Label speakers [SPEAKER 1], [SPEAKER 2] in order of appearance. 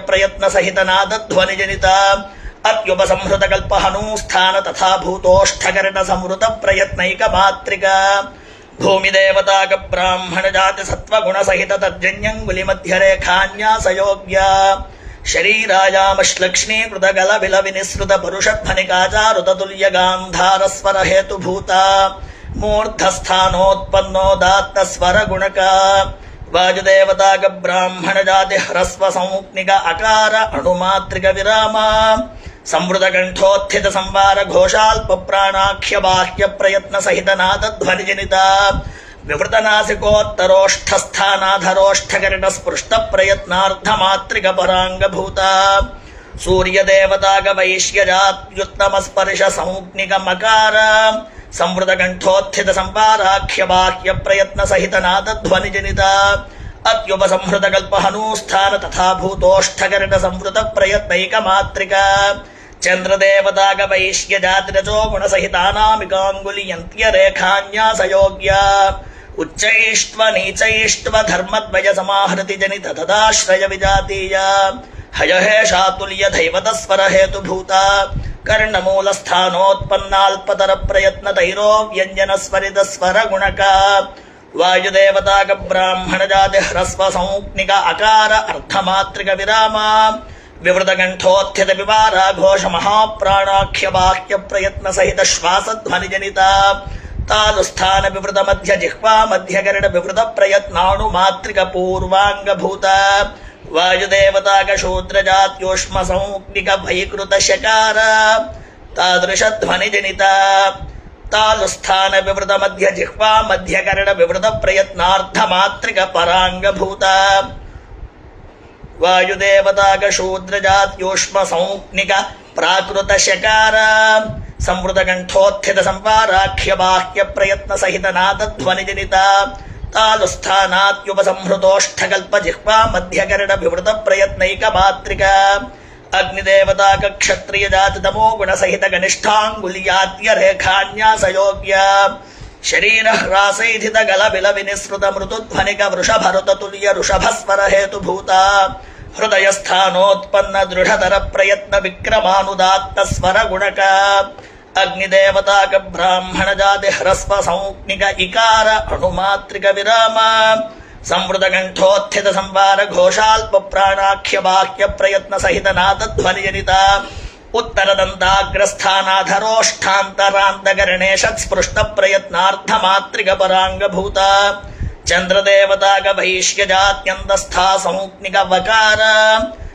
[SPEAKER 1] प्रयत्न सहित नादध्वनि जनित अत्युपसंहृत कल्पहनूस्थान तथा भूतोष्ठकरण संवृत प्रयत्नैक मात्रिका भूमिदेवताक ब्राह्मण जाति सत्वगुण सहित तर्जन्यंगुलि मध्य रेखान्यासयोग्या शरीरायामश्लक्ष्मीकृत गल बिल विनिसृत परुषध्वनिकाचारुत तुल्य गांधार स्वर हेतुभूता मूर्धस्थानोत्पन्नोदात्त स्वर गुणका वायुदेवताक ब्राह्मण जाति ह्रस्व संज्ञिक अकार अणुमात्रिक विराम संवृत कंठोत्थित संवार घोषाल्प प्राणाख्य बाह्य प्रयत्न सहित नादध्वनि जनिता विवृत नासिकोत्तरोष्ठस्थानाधरोष्ठकरण स्पृष्ट प्रयत्नार्थ मात्रिक परांगभूता सूर्यदेवताक वैश्यजात्युत्तम स्पर्श संज्ञिक मकार संवृत कंठोत्थित संवाराख्य बाह्य प्रयत्न सहित नादध्वनि जनिता अत्युपसंहृत कल्पहनूस्थान तथा भूतोष्ठकरण संवृत प्रयत्नैक मात्रिका चंद्रदेवताक वैश्यजातिरजो गुण सहितानामिकांगुलियंत्य रेखान्यासयोग्या उच्चैष्ट्व नीचैष्ट्व धर्मद्वय समाहृति जनित तदाश्रय विजातीया हयहेशातुल्य दैवत स्वर हेतुभूता कर्णमूलस्थानोत्पन्नाल्पतर प्रयत्न तैरो व्यंजन स्वरित स्वर गुणका वायुदेवताक ब्राह्मण जाति ह्रस्व संज्ञिक अकार अर्थमात्रिक विराम विवृत कंठोत्थित विवारा घोष महाप्राणाख्य बाह्य प्रयत्न सहित श्वास ध्वनि जनिता तालुस्थान विवृत मध्य जिह्वा मध्यकरण विवृत प्रयत्नाणु मात्रिक पूर्वांग भूता वायुदेवताक शूद्र जात्योष्म संज्ञिक भयकृत शकार तादृश ध्वनि जनिता तालुस्थान विवृत मध्य जिह्वा मध्यकरण विवृत प्रयत्नार्थ मात्रिक परांग भूता वायुदेवताक शूद्र जात्योष्म संज्ञिक प्राकृत शकार संवृत कंठोत्थित संवाराख्य बाह्य प्रयत्न सहित नादध्वनि जनिता तालुस्थानात्युपसंहृतोष्ठकल्प जिह्वा मध्यकरण विवृत प्रयत्नैक मात्रिका अग्निदेवताक क्षत्रिय जाति तमो गुण सहित गनिष्ठांगुलियात्य रेखान्यासयोग्या शरीर ह्रासैधित गल बिल विनिसृत मृतुध्वनिक वृषभरुत तुल्य ऋषभस्वर हेतुभूता हृदय स्थानोत्पन्न दृढ़तर प्रयत्न विक्रमानुदात्त स्वर गुणका अग्निदेवताक ब्राह्मण जाति ह्रस्व संज्ञिक इकार अणुमात्रिक विराम संवृत कंठोत्थित संवार घोषाल्प प्राणाख्य बाह्य प्रयत्न सहित नादध्वनि जनिता उत्तर दंताग्रस्थानाधरोष्ठान्तरान्तकरणे षट्स्पृष्ट प्रयत्नार्थ मात्रिक परांग भूता चंद्रदेवताक वैश्य जात्यन्तस्था संज्ञिक वकार